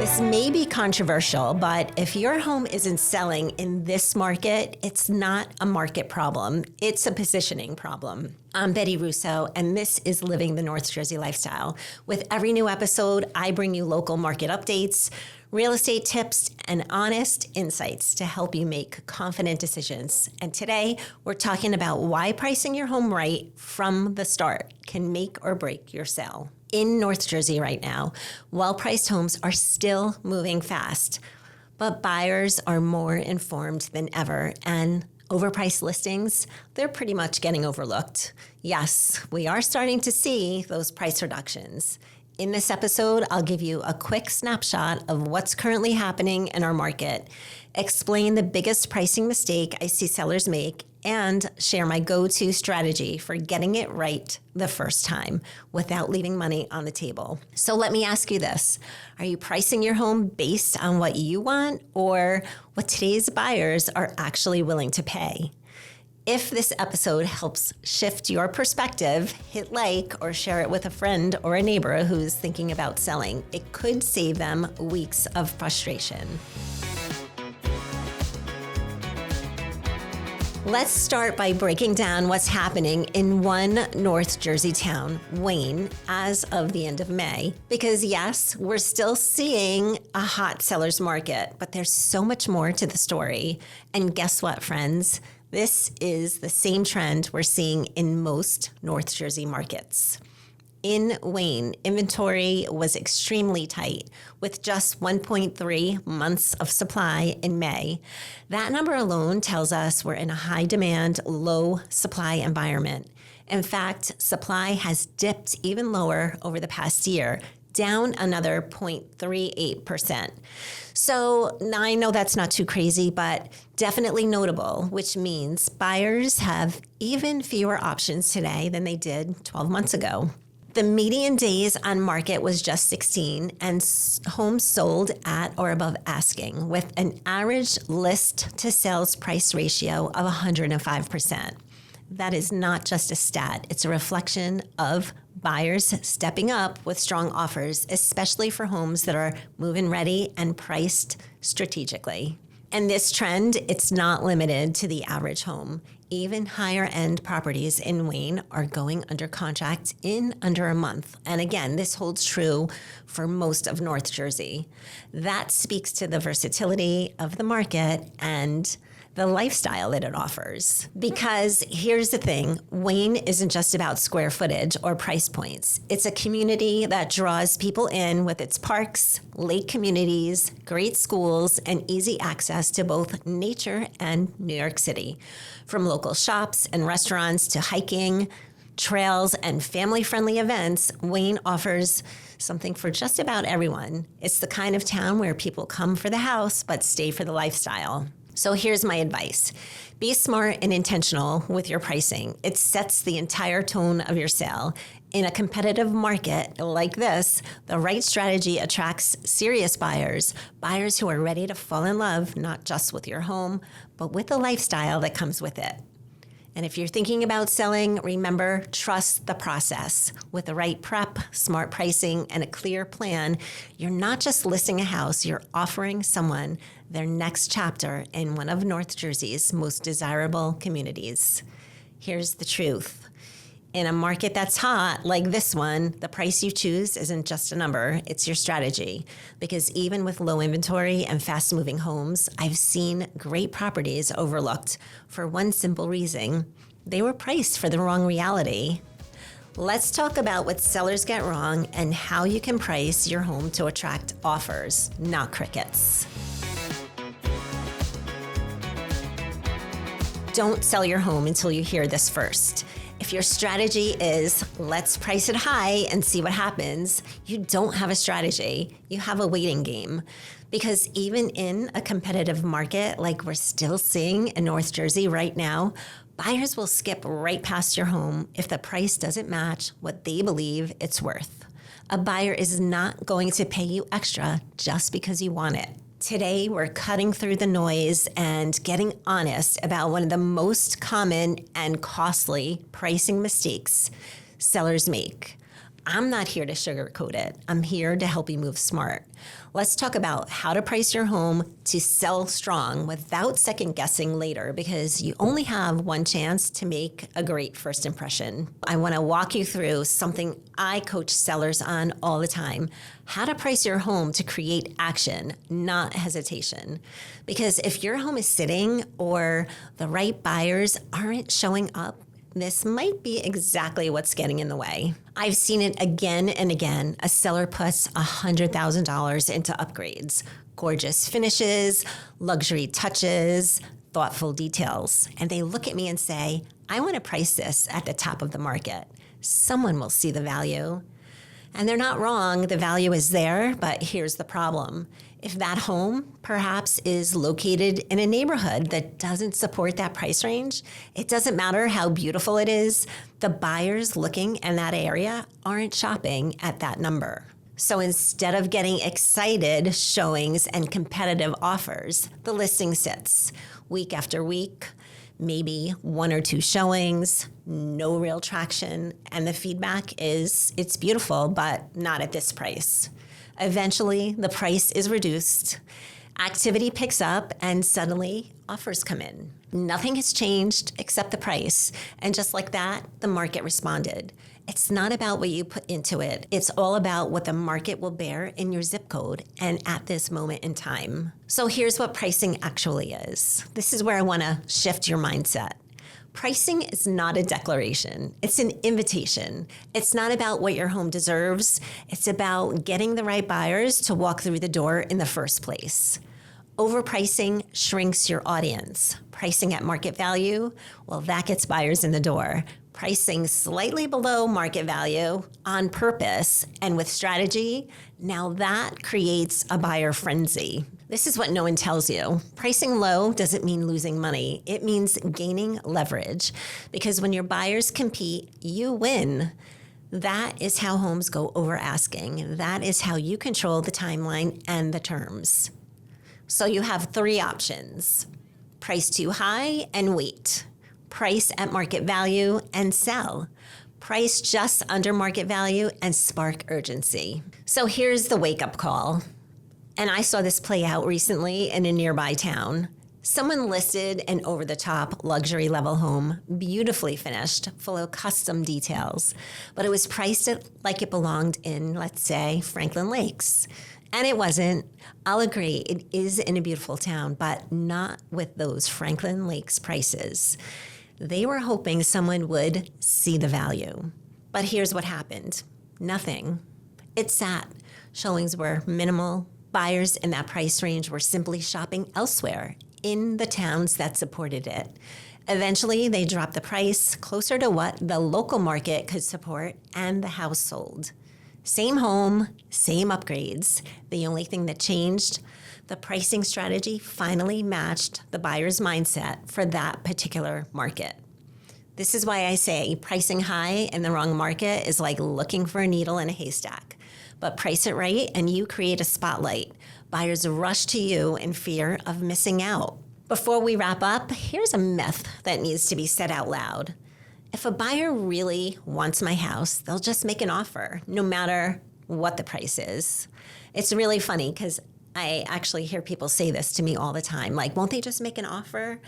This may be controversial, but if your home isn't selling in this market, it's not a market problem. It's a positioning problem. I'm Betti Russo, and this is Living the North Jersey Lifestyle. With every new episode, I bring you local market updates, real estate tips, and honest insights to help you make confident decisions. And today, we're talking about why pricing your home right from the start can make or break your sale. In North Jersey right now, well-priced homes are still moving fast, but buyers are more informed than ever, and overpriced listings, they're pretty much getting overlooked. Yes, we are starting to see those price reductions. In this episode, I'll give you a quick snapshot of what's currently happening in our market, explain the biggest pricing mistake I see sellers make, and share my go-to strategy for getting it right the first time without leaving money on the table. So let me ask you this. Are you pricing your home based on what you want or what today's buyers are actually willing to pay? If this episode helps shift your perspective, hit like or share it with a friend or a neighbor who's thinking about selling. It could save them weeks of frustration. Let's start by breaking down what's happening in one North Jersey town, Wayne, as of the end of May. Because yes, we're still seeing a hot seller's market, but there's so much more to the story. And guess what, friends? This is the same trend we're seeing in most North Jersey markets. In Wayne, inventory was extremely tight with just 1.3 months of supply in May. That number alone tells us we're in a high demand, low supply environment. In fact, supply has dipped even lower over the past year, down another 0.38%. So now I know that's not too crazy, but definitely notable, which means buyers have even fewer options today than they did 12 months ago. The median days on market was just 16 and homes sold at or above asking with an average list to sales price ratio of 105%. That is not just a stat. It's a reflection of buyers stepping up with strong offers, especially for homes that are move-in ready and priced strategically. And this trend, it's not limited to the average home. Even higher end properties in Wayne are going under contract in under a month. And again, this holds true for most of North Jersey. That speaks to the versatility of the market and the lifestyle that it offers. Because here's the thing, Wayne isn't just about square footage or price points. It's a community that draws people in with its parks, lake communities, great schools, and easy access to both nature and New York City. From local shops and restaurants to hiking, trails, and family-friendly events, Wayne offers something for just about everyone. It's the kind of town where people come for the house but stay for the lifestyle. So here's my advice. Be smart and intentional with your pricing. It sets the entire tone of your sale. In a competitive market like this, the right strategy attracts serious buyers who are ready to fall in love, not just with your home, but with the lifestyle that comes with it. And if you're thinking about selling, remember, trust the process. With the right prep, smart pricing, and a clear plan, you're not just listing a house, you're offering someone their next chapter in one of North Jersey's most desirable communities. Here's the truth. In a market that's hot, like this one, the price you choose isn't just a number, it's your strategy. Because even with low inventory and fast-moving homes, I've seen great properties overlooked for one simple reason. They were priced for the wrong reality. Let's talk about what sellers get wrong and how you can price your home to attract offers, not crickets. Don't sell your home until you hear this first. If your strategy is, let's price it high and see what happens, you don't have a strategy. You have a waiting game. Because even in a competitive market like we're still seeing in North Jersey right now, buyers will skip right past your home if the price doesn't match what they believe it's worth. A buyer is not going to pay you extra just because you want it. Today, we're cutting through the noise and getting honest about one of the most common and costly pricing mistakes sellers make. I'm not here to sugarcoat it. I'm here to help you move smart. Let's talk about how to price your home to sell strong without second guessing later, because you only have one chance to make a great first impression. I want to walk you through something I coach sellers on all the time: how to price your home to create action, not hesitation. Because if your home is sitting or the right buyers aren't showing up, this might be exactly what's getting in the way. I've seen it again and again. A seller puts $100,000 into upgrades, gorgeous finishes, luxury touches, thoughtful details. And they look at me and say, I want to price this at the top of the market. Someone will see the value. And they're not wrong, the value is there, but here's the problem. If that home perhaps is located in a neighborhood that doesn't support that price range, it doesn't matter how beautiful it is, the buyers looking in that area aren't shopping at that number. So instead of getting excited showings and competitive offers, the listing sits week after week, maybe one or two showings, no real traction, and the feedback is it's beautiful, but not at this price. Eventually, the price is reduced, activity picks up, and suddenly offers come in. Nothing has changed except the price, and just like that, the market responded. It's not about what you put into it. It's all about what the market will bear in your zip code and at this moment in time. So here's what pricing actually is. This is where I want to shift your mindset. Pricing is not a declaration. It's an invitation. It's not about what your home deserves. It's about getting the right buyers to walk through the door in the first place. Overpricing shrinks your audience. Pricing at market value, well, that gets buyers in the door. Pricing slightly below market value on purpose and with strategy, now that creates a buyer frenzy. This is what no one tells you. Pricing low doesn't mean losing money. It means gaining leverage, because when your buyers compete, you win. That is how homes go over asking. That is how you control the timeline and the terms. So you have three options: price too high and wait, price at market value and sell, price just under market value and spark urgency. So here's the wake-up call. And I saw this play out recently in a nearby town. Someone listed an over-the-top luxury level home, beautifully finished, full of custom details, but it was priced like it belonged in, let's say, Franklin Lakes. And it wasn't. I'll agree, it is in a beautiful town, but not with those Franklin Lakes prices. They were hoping someone would see the value. But here's what happened. Nothing. It sat. Showings were minimal. Buyers in that price range were simply shopping elsewhere in the towns that supported it. Eventually, they dropped the price closer to what the local market could support, and the house sold. Same home, same upgrades. The only thing that changed, the pricing strategy finally matched the buyer's mindset for that particular market. This is why I say pricing high in the wrong market is like looking for a needle in a haystack. But price it right and you create a spotlight. Buyers rush to you in fear of missing out. Before we wrap up, here's a myth that needs to be said out loud. If a buyer really wants my house, they'll just make an offer, no matter what the price is. It's really funny because I actually hear people say this to me all the time, like, won't they just make an offer?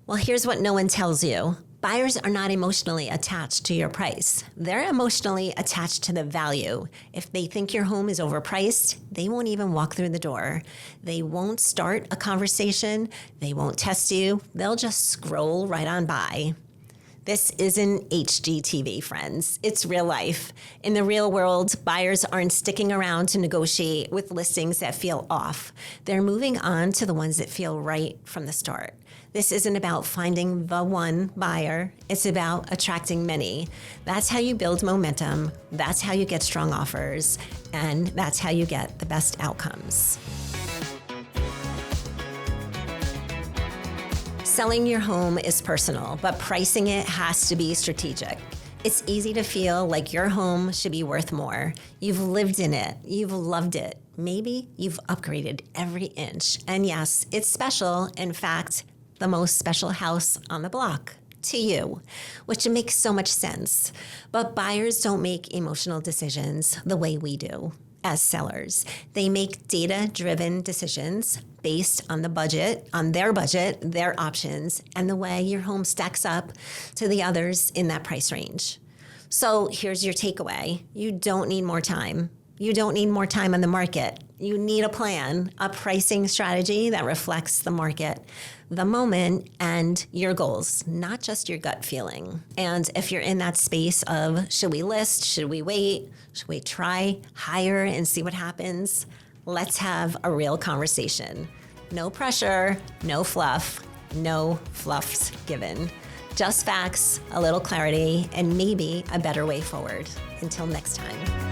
Well, here's what no one tells you. Buyers are not emotionally attached to your price. They're emotionally attached to the value. If they think your home is overpriced, they won't even walk through the door. They won't start a conversation. They won't test you. They'll just scroll right on by. This isn't HGTV, friends. It's real life. In the real world, buyers aren't sticking around to negotiate with listings that feel off. They're moving on to the ones that feel right from the start. This isn't about finding the one buyer. It's about attracting many. That's how you build momentum. That's how you get strong offers. And that's how you get the best outcomes. Selling your home is personal, but pricing it has to be strategic. It's easy to feel like your home should be worth more. You've lived in it. You've loved it. Maybe you've upgraded every inch. And yes, it's special. In fact, the most special house on the block. to you, which makes so much sense. But buyers don't make emotional decisions the way we do as sellers. They make data-driven decisions based on the budget, on their budget, their options, and the way your home stacks up to the others in that price range. So here's your takeaway. You don't need more time. You don't need more time on the market. You need a plan, a pricing strategy that reflects the market, the moment, and your goals, not just your gut feeling. And if you're in that space of, should we list? Should we wait? Should we try higher and see what happens? Let's have a real conversation. No pressure, no fluff, no fluffs given. Just facts, a little clarity, and maybe a better way forward. Until next time.